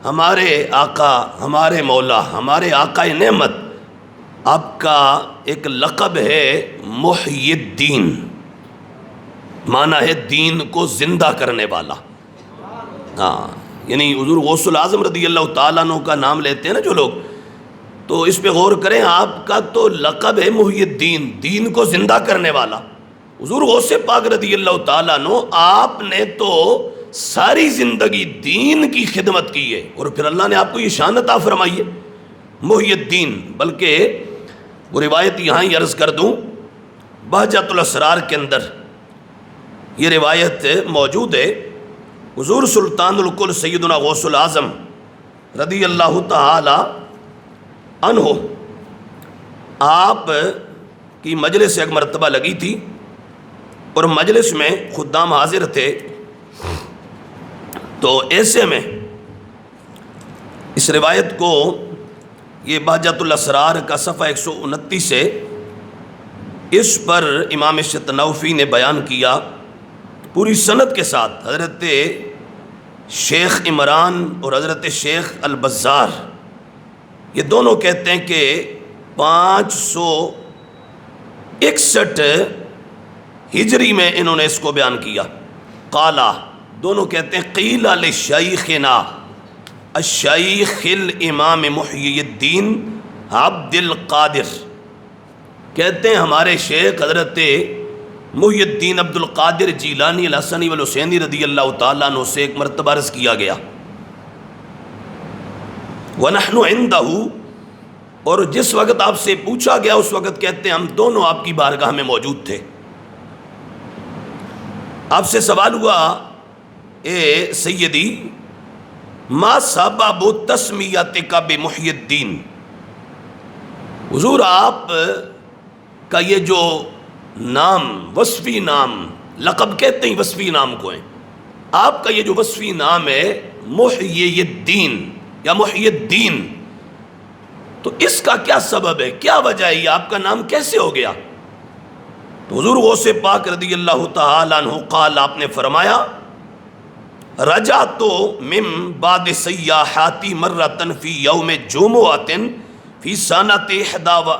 ہمارے آقا، ہمارے مولا، ہمارے آقا نعمت، آپ کا ایک لقب ہے محی الدین، معنی ہے دین کو زندہ کرنے والا۔ ہاں، یعنی حضور غوث العظم رضی اللہ تعالیٰ عنہ کا نام لیتے ہیں نا جو لوگ، تو اس پہ غور کریں، آپ کا تو لقب ہے محی الدین، دین کو زندہ کرنے والا۔ حضور غوث پاک رضی اللہ تعالیٰ عنہ، آپ نے تو ساری زندگی دین کی خدمت کی ہے، اور پھر اللہ نے آپ کو یہ شان عطا فرمائی ہے محی الدین۔ بلکہ وہ روایت یہاں ہی عرض کر دوں، بہجت الاسرار کے اندر یہ روایت موجود ہے۔ حضور سلطان الکل سیدنا غوث العظم رضی اللہ تعالی عنہ، آپ کی مجلس ایک مرتبہ لگی تھی، اور مجلس میں خدام حاضر تھے، تو ایسے میں اس روایت کو، یہ بہجت الاسرار کا صفحہ 129 ہے، اس پر امام شتنوفی نے بیان کیا پوری سند کے ساتھ۔ حضرت شیخ عمران اور حضرت شیخ البزار یہ دونوں کہتے ہیں کہ 561 ہجری میں انہوں نے اس کو بیان کیا۔ قالا، دونوں کہتے ہیں قیل لشیخنا الشیخ الامام محی الدین عبد القادر، کہتے ہیں ہمارے شیخ حضرت محی الدین عبد القادر جیلانی الحسنی والحسینی رضی اللہ تعالیٰ عنہ سے ایک مرتبہ عرض کیا گیا، وَنَحْنُ عِنْدَهُ، اور جس وقت آپ سے پوچھا گیا اس وقت کہتے ہیں ہم دونوں آپ کی بارگاہ میں موجود تھے۔ آپ سے سوال ہوا، اے سیدی ما سبب تسمیتک بمحی الدین، حضور آپ کا یہ جو نام، وصفی نام، لقب کہتے ہیں وصفی نام کو ہیں، آپ کا یہ جو وصفی نام ہے محی الدین یا محی الدین، تو اس کا کیا سبب ہے، کیا وجہ ہے، یہ آپ کا نام کیسے ہو گیا؟ تو حضور غوث پاک رضی اللہ تعالیٰ عنہ قال، آپ نے فرمایا، رجعت من بعد سیاحاتی مرتن فی یوم جمعۃ فی سنۃ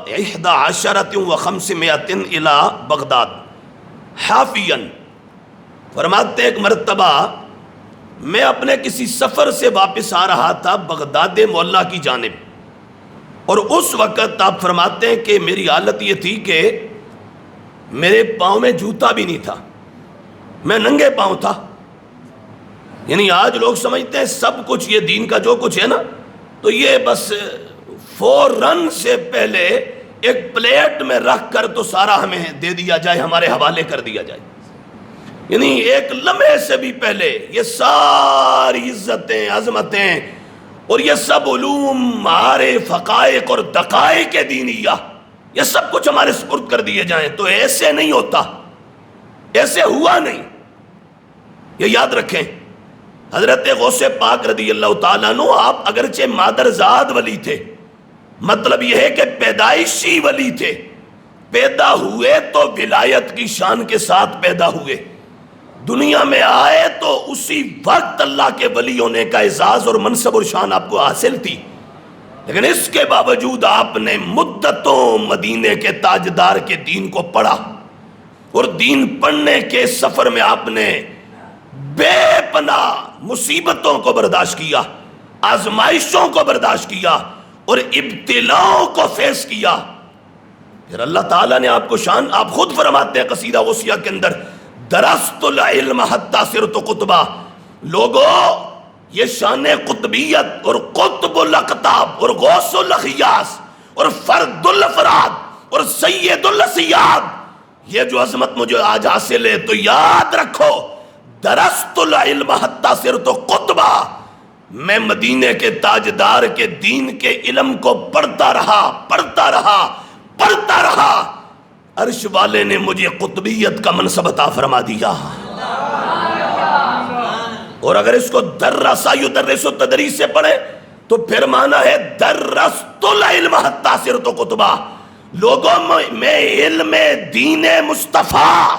11,500 الی بغداد حافیا، فرماتے ایک مرتبہ میں اپنے کسی سفر سے واپس آ رہا تھا بغداد معلیٰ کی جانب، اور اس وقت آپ فرماتے ہیں کہ میری حالت یہ تھی کہ میرے پاؤں میں جوتا بھی نہیں تھا، میں ننگے پاؤں تھا۔ یعنی آج لوگ سمجھتے ہیں سب کچھ یہ دین کا جو کچھ ہے نا، تو یہ بس فوراً سے پہلے ایک پلیٹ میں رکھ کر تو سارا ہمیں دے دیا جائے، ہمارے حوالے کر دیا جائے، یعنی ایک لمحے سے بھی پہلے یہ ساری عزتیں، عظمتیں اور یہ سب علوم، معارف، حقائق اور دقائق دینیہ، یہ سب کچھ ہمارے سپرد کر دیے جائیں، تو ایسے نہیں ہوتا، ایسے ہوا نہیں، یہ یاد رکھیں۔ حضرت غوث پاک رضی اللہ تعالیٰ عنہ، آپ اگرچہ مادرزاد ولی تھے، مطلب یہ ہے کہ پیدائشی ولی تھے، پیدا ہوئے تو ولایت کی شان کے ساتھ پیدا ہوئے، دنیا میں آئے تو اسی وقت اللہ کے ولی ہونے کا اعزاز اور منصب اور شان آپ کو حاصل تھی، لیکن اس کے باوجود آپ نے مدتوں مدینے کے تاجدار کے دین کو پڑھا، اور دین پڑھنے کے سفر میں آپ نے بے پناہ مصیبتوں کو برداشت کیا، آزمائشوں کو برداشت کیا، اور ابتلاؤں کو فیس کیا۔ پھر اللہ تعالیٰ نے آپ کو شان، آپ خود فرماتے ہیں قصیدہ غوثیہ کے اندر، درست العلم حتی صرت قطبہ، لوگوں یہ شان قطبیت اور قطب الاقطاب اور غوث الاخیاس اور فرد الافراد اور سید الاسیاد، یہ جو عظمت مجھے آج حاصل ہے، تو یاد رکھو، درست العلم حتی صرت قطبہ، میں مدینے کے تاجدار کے دین کے علم کو پڑھتا رہا، عرش والے نے مجھے قطبیت کا منصب عطا فرما دیا۔ اور اگر اس کو درس یدرس تدریس سے پڑھیں تو پھر معنی ہے درست العلم حتی صرت قطبہ، لوگوں میں علم دین مصطفیٰ،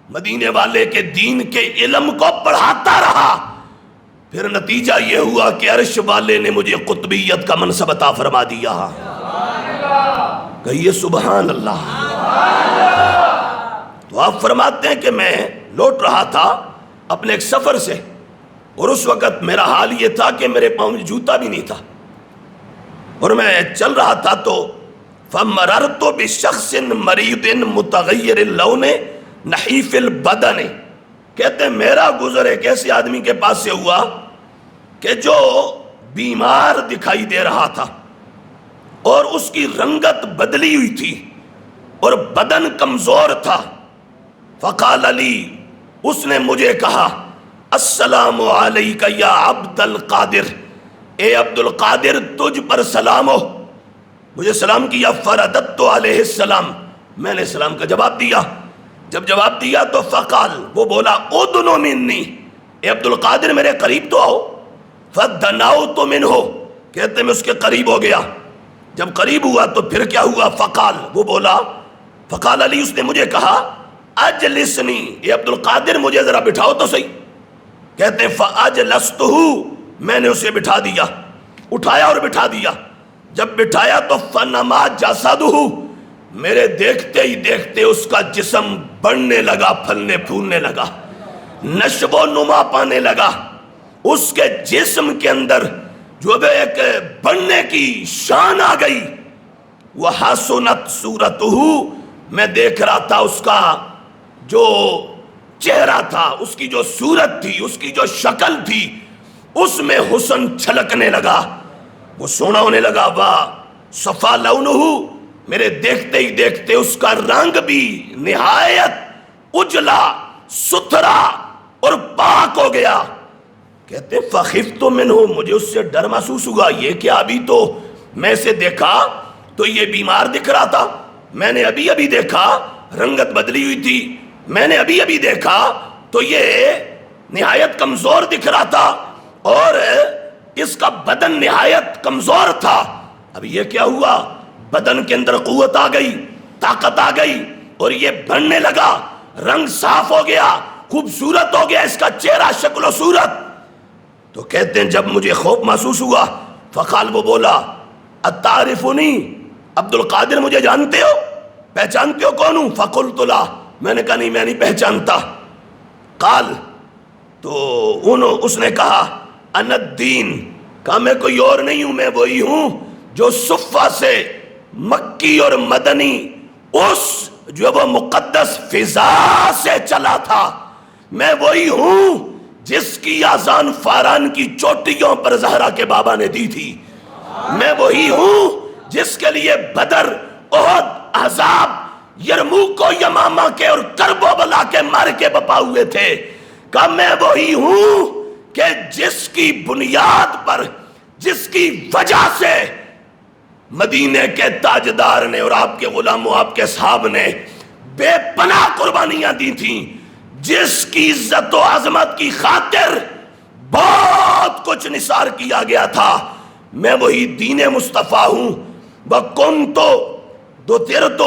مدینے والے کے دین کے علم کو پڑھاتا رہا، پھر نتیجہ یہ ہوا کہ عرش والے نے مجھے قطبیت کا منصب عطا فرما دیا. کہیے سبحان اللہ. تو آپ فرماتے ہیں کہ میں لوٹ رہا تھا اپنے ایک سفر سے، اور اس وقت میرا حال یہ تھا کہ میرے پاؤں میں جوتا بھی نہیں تھا، اور میں چل رہا تھا تو فَمَرَرْتُ بِشَخْصٍ مَرِيضٍ مُتَغَيِّرِ اللَّوْنِ نَحِيفِ الْبَدَنِ. کہتے ہیں میرا گزر ایک ایسے آدمی کے پاس سے ہوا کہ جو بیمار دکھائی دے رہا تھا، اور اس کی رنگت بدلی ہوئی تھی اور بدن کمزور تھا. فقال علی، اس نے مجھے کہا السلام علیکہ یا عبد القادر، اے عبد القادر تجھ پر سلام ہو. مجھے سلام کیا. فرددت علیہ السلام، میں نے سلام کا جواب دیا. جب جواب دیا تو فقال، وہ بولا ادنو منی، اے عبد القادر میرے قریب تو آؤ. فدناؤت منہ، کہتے میں اس کے قریب ہو گیا. جب قریب ہوا تو پھر کیا ہوا؟ فقال، وہ بولا، فقال علی، اس نے مجھے کہا اجلسنی، اے عبد القادر مجھے ذرا بٹھاؤ تو صحیح. کہتے ہیں فاجلستہ، میں نے اسے بٹھا دیا، اٹھایا اور بٹھا دیا. جب بٹھایا تو فنما جسدہ، میرے دیکھتے ہی دیکھتے اس کا جسم بڑھنے لگا، پھلنے پھولنے لگا، نشو و نما پانے لگا. اس کے جسم کے اندر جو ایک بڑھنے کی شان آ گئی. وحسنت صورتہ، میں دیکھ رہا تھا اس کا جو چہرہ تھا، اس کی جو صورت تھی، اس کی جو شکل تھی، اس میں حسن چھلکنے لگا، وہ سونا ہونے لگا. صفا لونہ، میرے دیکھتے ہی دیکھتے اس کا رنگ بھی نہایت اجلا، ستھرا اور پاک ہو گیا. کہتے فخفت منہ، مجھے اس سے ڈر محسوس ہوا. یہ کہ ابھی تو میں اسے دیکھا تو یہ بیمار دکھ رہا تھا، میں نے ابھی ابھی دیکھا رنگت بدلی ہوئی تھی، میں نے ابھی ابھی دیکھا تو یہ نہایت کمزور دکھ رہا تھا، اور اس کا بدن نہایت کمزور تھا. اب یہ کیا ہوا؟ بدن کے اندر قوت آ گئی، طاقت آ گئی، اور یہ بڑھنے لگا، رنگ صاف ہو گیا، خوبصورت ہو گیا اس کا چہرہ، شکل و صورت. تو کہتے ہیں جب مجھے خوف محسوس ہوا، فقال، وہ بولا اتعرفنی، عبد القادر مجھے جانتے ہو، پہچانتے ہو کون ہوں؟ فقلت لا، میں نے کہا نہیں میں نہیں پہچانتا. قال، تو اس نے کہا انا الدین، کہا میں کوئی اور نہیں ہوں، میں وہی ہوں جو صفہ سے مکی اور مدنی اس جو وہ مقدس فضا سے چلا تھا. میں وہی ہوں جس کی آذان فاران کی چوٹیوں پر زہرا کے بابا نے دی تھی. میں وہی ہوں جس کے لیے بدر، احد، احزاب، یرموک و یمامہ کے اور کرب و بلا کے مارکے بپا ہوئے تھے. کہ میں وہی ہوں کہ جس کی بنیاد پر، جس کی وجہ سے مدینے کے تاجدار نے اور آپ کے غلاموں، آپ کے صحاب نے بے پناہ قربانیاں دی تھیں، جس کی عزت و عظمت کی خاطر بہت کچھ نثار کیا گیا تھا. میں وہی دین مصطفیٰ ہوں. وَكُنْتُ دُثِرْتُ،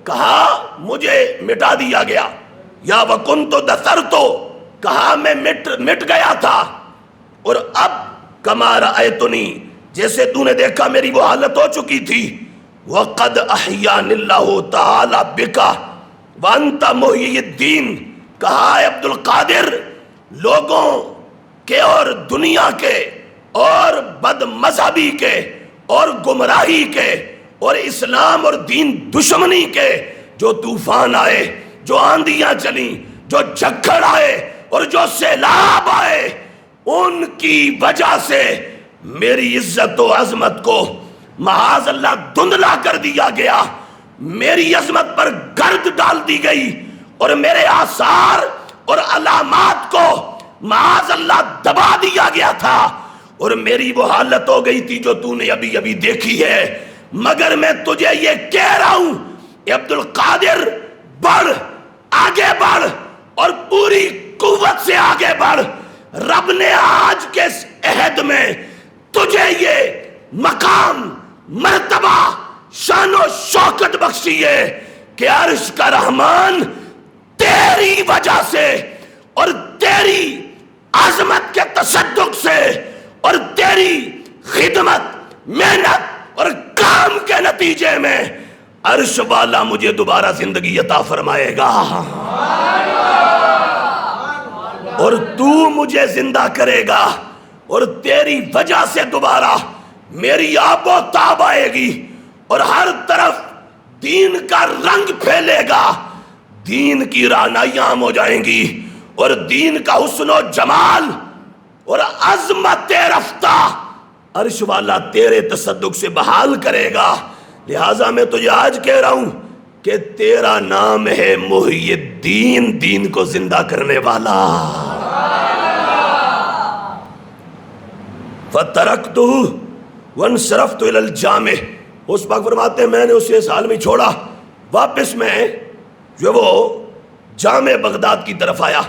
کہا مجھے مٹا دیا گیا، یا وَكُنْتُ دَثَرْتُ، کہا میں مٹ گیا تھا. اور اب کما رأیتنی، جیسے تو نے دیکھا میری وہ حالت ہو چکی تھی. وَقَدْ أَحْيَانِ اللَّهُ تَعَالَى بِكَ وَأَنْتَ مُحْيِي الدِّينِ، کہا ہے عبد القادر، لوگوں کے اور دنیا کے اور بد مذہبی کے اور گمراہی کے اور اسلام اور دین دشمنی کے جو طوفان آئے، جو آندیاں چلیں، جو جھکڑ آئے اور جو سیلاب آئے، ان کی وجہ سے میری عزت و عظمت کو معاذ اللہ دھندلا کر دیا گیا، میری عظمت پر گرد ڈال دی گئی، اور میرے آثار اور علامات کو معاذ اللہ دبا دیا گیا تھا، اور میری وہ حالت ہو گئی تھی جو تو نے ابھی ابھی دیکھی ہے. مگر میں تجھے یہ کہہ رہا ہوں کہ عبد القادر بڑھ، آگے بڑھ، اور پوری قوت سے آگے بڑھ. رب نے آج کے اس عہد میں تجھے یہ مقام، مرتبہ، شان و شوکت بخشی ہے کہ عرش کا رحمان تیری وجہ سے اور تیری عظمت کے تصدق سے اور تیری خدمت، محنت اور کام کے نتیجے میں عرش والا مجھے دوبارہ زندگی عطا فرمائے گا، اور تو مجھے زندہ کرے گا، اور تیری وجہ سے دوبارہ میری آب و تاب آئے گی، اور ہر طرف دین کا رنگ پھیلے گا، دین کی رعنائیاں عام ہو جائیں گی، اور دین کا حسن و جمال اور عظمت رفتہ عرش والا تیرے تصدق سے بحال کرے گا۔ لہٰذا میں تجھے آج کہہ رہا ہوں کہ تیرا نام ہے محی الدین، دین کو زندہ کرنے والا۔ فَتَرَكْتُهُ وَانْصَرَفْتُ إِلَى الْجَامِعِ، اس وقت فرماتے ہیں میں نے اسے اس حال میں چھوڑا، واپس میں جو وہ جامع بغداد کی طرف آیا۔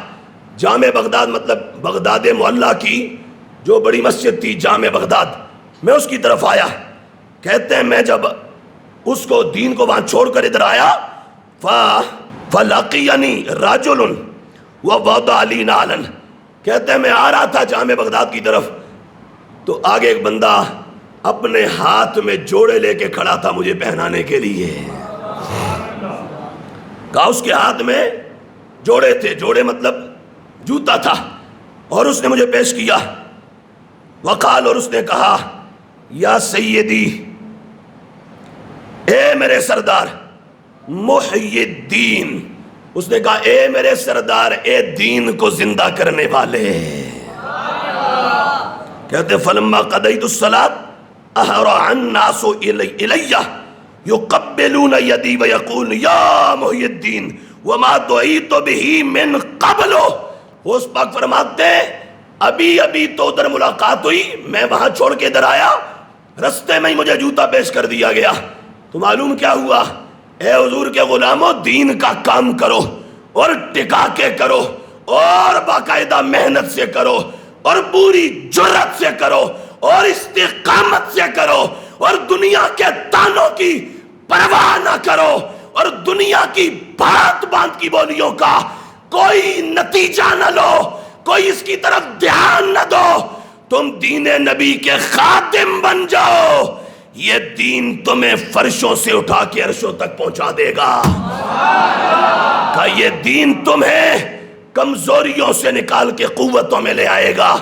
جامع بغداد مطلب بغداد معلیٰ کی جو بڑی مسجد تھی جامع بغداد، میں اس کی طرف آیا۔ کہتے ہیں میں جب اس کو دین کو وہاں چھوڑ کر ادھر آیا، فَلَقِيَنِي رَجُلٌ وَوَضَعَ لِي نَعْلًا، کہتے ہیں میں آ رہا تھا جامع بغداد کی طرف، تو آگے ایک بندہ اپنے ہاتھ میں جوڑے لے کے کھڑا تھا مجھے پہنانے کے لیے۔ کہا اس کے ہاتھ میں جوڑے تھے، جوڑے مطلب جوتا تھا، اور اس نے مجھے پیش کیا۔ وقال، اور اس نے کہا یا سیدی، اے میرے سردار، محی الدین، اس نے کہا اے میرے سردار، اے دین کو زندہ کرنے والے۔ کہتے فلما قضیت الصلاۃ احرع الناس الی یقبلون یدی ویقول یا محی الدین وما دعیت به من قبل، اس وقت فرماتے ہیں ابھی تو ادھر ملاقات ہوئی، میں وہاں چھوڑ کے ادھر آیا، رستے میں ہی مجھے جوتا پیش کر دیا گیا۔ تو معلوم کیا ہوا؟ اے حضور کے غلاموں، دین کا کام کرو اور ٹکا کے کرو اور باقاعدہ محنت سے کرو اور پوری جرات سے کرو اور استقامت سے کرو اور دنیا کے تانوں کی پرواہ نہ کرو اور دنیا کی بات بات کی بولیوں کا کوئی نتیجہ نہ لو، کوئی اس کی طرف دھیان نہ دو، تم دین نبی کے خادم بن جاؤ، یہ دین تمہیں فرشوں سے اٹھا کے عرشوں تک پہنچا دے گا۔ کہ یہ دین تمہیں کمزوریوں سے نکال کے قوتوں میں لے آئے گا،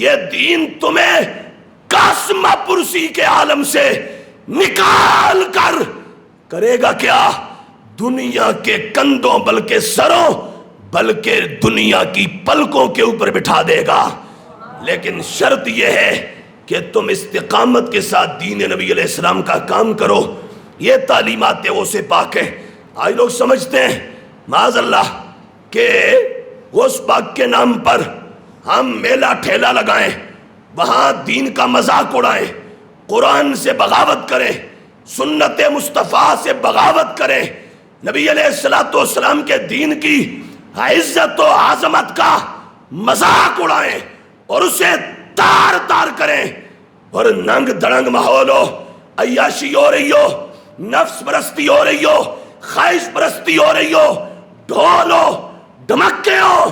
یہ دین تمہیں قاسمہ پرسی کے عالم سے نکال کر کرے گا کیا؟ دنیا کے کندھوں بلکہ سروں بلکہ دنیا کی پلکوں کے اوپر بٹھا دے گا۔ لیکن شرط یہ ہے کہ تم استقامت کے ساتھ دین نبی علیہ السلام کا کام کرو۔ یہ تعلیمات غوث پاک ہے۔ آج لوگ سمجھتے ہیں معاذ اللہ کہ غوث پاک کے نام پر ہم میلہ ٹھیلا لگائیں، وہاں دین کا مذاق اڑائیں، قرآن سے بغاوت کریں، سنت مصطفیٰ سے بغاوت کریں، نبی علیہ السلام کے دین کی عزت و عظمت کا مذاق اڑائیں اور اسے تار تار کریں، اور ننگ دھڑنگ ماحول ہو، عیاشی ہو رہی ہو، نفس پرستی ہو رہی ہو، خواہش پرستی ہو رہی ہو، ڈھول ہو، ڈھمکے ہو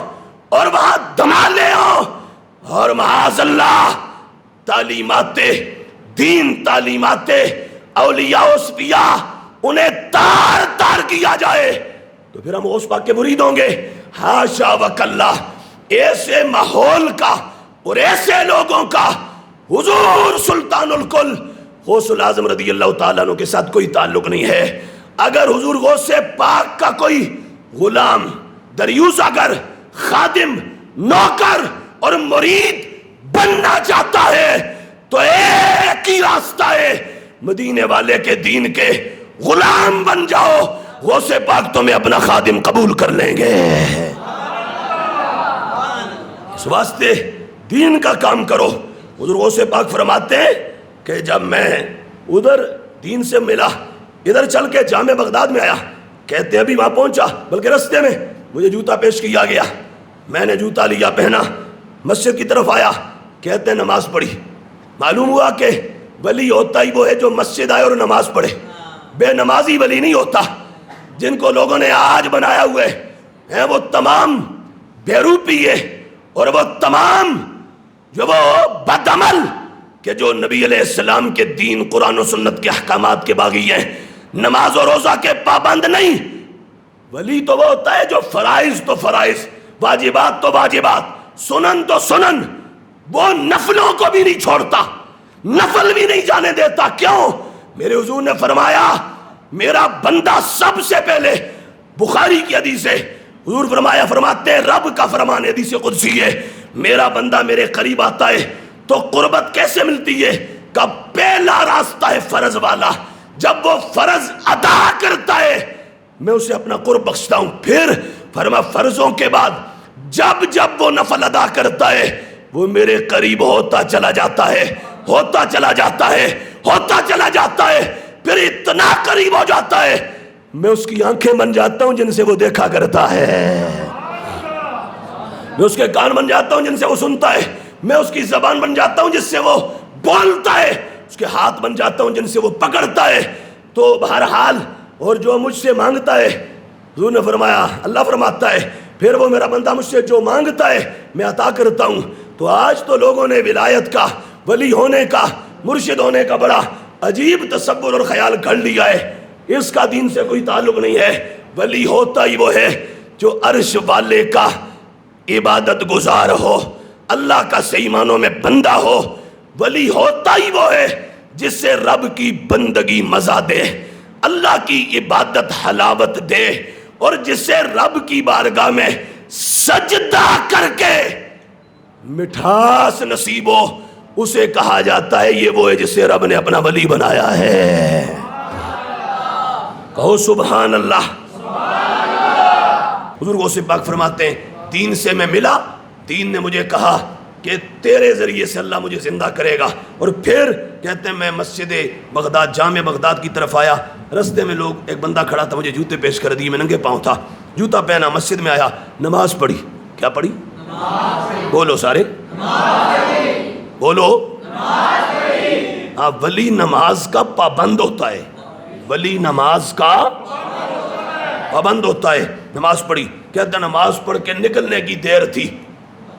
اور وہاں دھمالے ہو، اور معاذ اللہ تعلیمات دین، تعلیمات اولیاء و صفیاء انہیں تار تار کیا جائے تو پھر ہم غوث پاک کے مرید ہوں گے؟ حاشا وکلا، ایسے ماحول کا اور ایسے لوگوں کا حضور سلطان الکل غوث العظم رضی اللہ تعالیٰ عنہ کے ساتھ کوئی تعلق نہیں ہے۔ اگر حضور غوث پاک کا کوئی غلام، دریوس، اگر خادم، نوکر اور مرید بننا چاہتا ہے تو ایک ہی راستہ ہے، مدینے والے کے دین کے غلام بن جاؤ، غوث پاک تمہیں اپنا خادم قبول کر لیں گے۔ اس واسطے دین کا کام کرو۔ حضور غوث پاک فرماتے ہیں کہ جب میں ادھر دین سے ملا، ادھر چل کے جامع بغداد میں آیا، کہتے ہیں ابھی وہاں پہنچا، بلکہ رستے میں مجھے جوتا پیش کیا گیا، میں نے جوتا لیا، پہنا، مسجد کی طرف آیا، کہتے ہیں نماز پڑھی۔ معلوم ہوا کہ ولی ہوتا ہی وہ ہے جو مسجد آئے اور نماز پڑھے، بے نمازی ولی نہیں ہوتا۔ جن کو لوگوں نے آج بنایا ہوئے ہیں وہ تمام بیروپیے اور وہ تمام جو وہ بدعمل کہ جو نبی علیہ السلام کے دین قرآن و سنت کے احکامات کے باغی ہیں، نماز و روزہ کے پابند نہیں. ولی تو وہ ہوتا ہے جو فرائض تو فرائض، واجبات تو واجبات، سنن تو سنن، وہ نفلوں کو بھی نہیں چھوڑتا، نفل بھی نہیں جانے دیتا. کیوں؟ میرے حضور نے فرمایا میرا بندہ سب سے پہلے، بخاری کی حدیث ہے، حضور فرماتے ہیں رب کا فرمان حدیث قدسی ہے، میرا بندہ میرے قریب آتا ہے تو قربت کیسے ملتی ہے؟ کہ پہلا راستہ ہے فرض والا، جب وہ فرض ادا کرتا ہے میں اسے اپنا قرب بخشتا ہوں. پھر فرما فرضوں کے بعد جب جب وہ نفل ادا کرتا ہے وہ میرے قریب ہوتا چلا جاتا ہے، ہوتا چلا جاتا ہے، ہوتا چلا جاتا ہے. پھر اتنا قریب ہو جاتا ہے میں اس کی آنکھیں بن جاتا ہوں جن سے وہ دیکھا کرتا ہے، میں اس کے کان بن جاتا ہوں جن سے وہ سنتا ہے، میں اس کی زبان بن جاتا ہوں جس سے وہ بولتا ہے، اس کے ہاتھ بن جاتا ہوں جن سے وہ پکڑتا ہے. تو بہرحال اور جو مجھ سے مانگتا ہے، حضور نے فرمایا، اللہ فرماتا ہے پھر وہ میرا بندہ مجھ سے جو مانگتا ہے میں عطا کرتا ہوں. تو آج تو لوگوں نے ولایت کا، ولی ہونے کا، مرشد ہونے کا بڑا عجیب تصور اور خیال گھڑ لیا ہے. اس کا دین سے کوئی تعلق نہیں ہے. ولی ہوتا ہی وہ ہے جو عرش والے کا عبادت گزار ہو، اللہ کا صحیح معنوں میں بندہ ہو. ولی ہوتا ہی وہ ہے جس سے رب کی بندگی مزہ دے، اللہ کی عبادت حلاوت دے، اور جس سے رب کی بارگاہ میں سجدہ کر کے مٹھاس نصیب ہو. اسے کہا جاتا ہے یہ وہ ہے جسے رب نے اپنا ولی بنایا ہے. کہو سبحان اللہ. حضور غوث پاک فرماتے ہیں دین سے میں ملا، دین نے مجھے کہا کہ تیرے ذریعے سے اللہ مجھے زندہ کرے گا. اور پھر کہتے ہیں میں مسجد بغداد، جامع بغداد کی طرف آیا، رستے میں لوگ، ایک بندہ کھڑا تھا، مجھے جوتے پیش کر دیے، میں ننگے پاؤں تھا، جوتا پہنا، مسجد میں آیا، نماز پڑھی. کیا پڑھی؟ بولو سارے، بولو. ہاں، ولی نماز کا پابند ہوتا ہے، ولی نماز کا پابند ہوتا ہے. نماز پڑھی. کہتا نماز پڑھ کے نکلنے کی دیر تھی،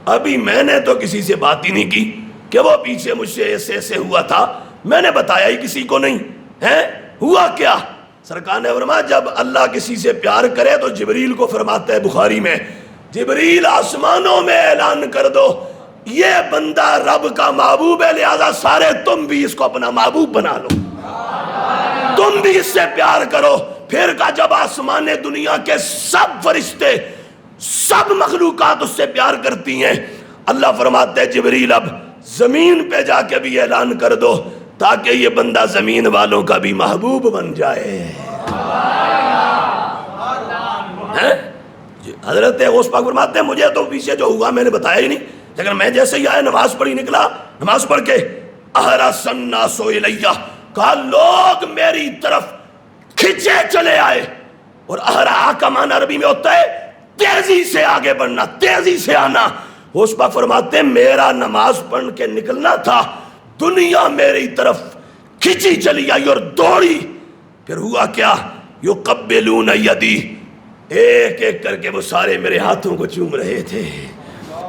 ابھی میں نے تو کسی سے بات ہی نہیں کی کہ وہ پیچھے مجھ سے ایسے ایسے ہوا تھا، میں نے بتایا ہی کسی کو نہیں ہے. ہوا کیا؟ سرکار نے فرمایا جب اللہ کسی سے پیار کرے تو جبریل کو فرماتا ہے بخاری میں، جبریل آسمانوں میں اعلان کر دو یہ بندہ رب کا محبوب ہے، لہذا سارے تم بھی اس کو اپنا محبوب بنا لو، تم بھی اس سے پیار کرو. پھر کا جب آسمان دنیا کے سب فرشتے، سب مخلوقات اس سے پیار کرتی ہیں، اللہ فرماتے ہیں جبریل اب زمین پہ جا کے بھی اعلان کر دو تاکہ یہ بندہ زمین والوں کا بھی محبوب بن جائے. حضرت غوث پاک فرماتے ہیں مجھے تو پیچھے جو ہوا میں نے بتایا ہی نہیں، لیکن میں جیسے ہی آیا نماز پڑھی نکلا، نماز پڑھ کے احرص الناس الیہ، کہا لوگ میری طرف کھچے چلے آئے. اور احرا کا معنی عربی میں ہوتا ہے تیزی سے آگے بڑھنا، تیزی سے آنا. غوث پاک فرماتے ہیں میرا نماز پڑھ کے نکلنا تھا، دنیا میری طرف کھچی چلی آئی اور دوڑی. پھر ہوا کیا؟ یقبلون یدی، ایک ایک کر کے وہ سارے میرے ہاتھوں کو چوم رہے تھے،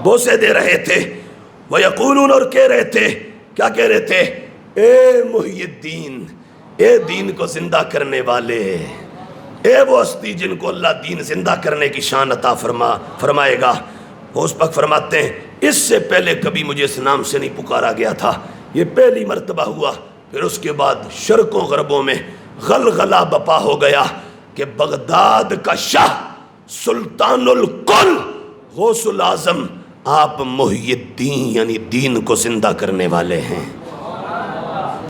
بوسے دے رہے تھے. وَيَقُولُونَ، اور کہہ رہے تھے، کیا کہہ رہے تھے؟ اے محی الدین، اے دین کو زندہ کرنے والے، اے وہ ہستی جن کو اللہ دین زندہ کرنے کی شان عطا فرمائے گا. غوث پاک فرماتے ہیں اس سے پہلے کبھی مجھے اس نام سے نہیں پکارا گیا تھا، یہ پہلی مرتبہ ہوا. پھر اس کے بعد شرقوں غربوں میں غلغلہ بپا ہو گیا کہ بغداد کا شاہ سلطان الکل غوث الاعظم آپ محی الدین یعنی دین کو زندہ کرنے والے ہیں.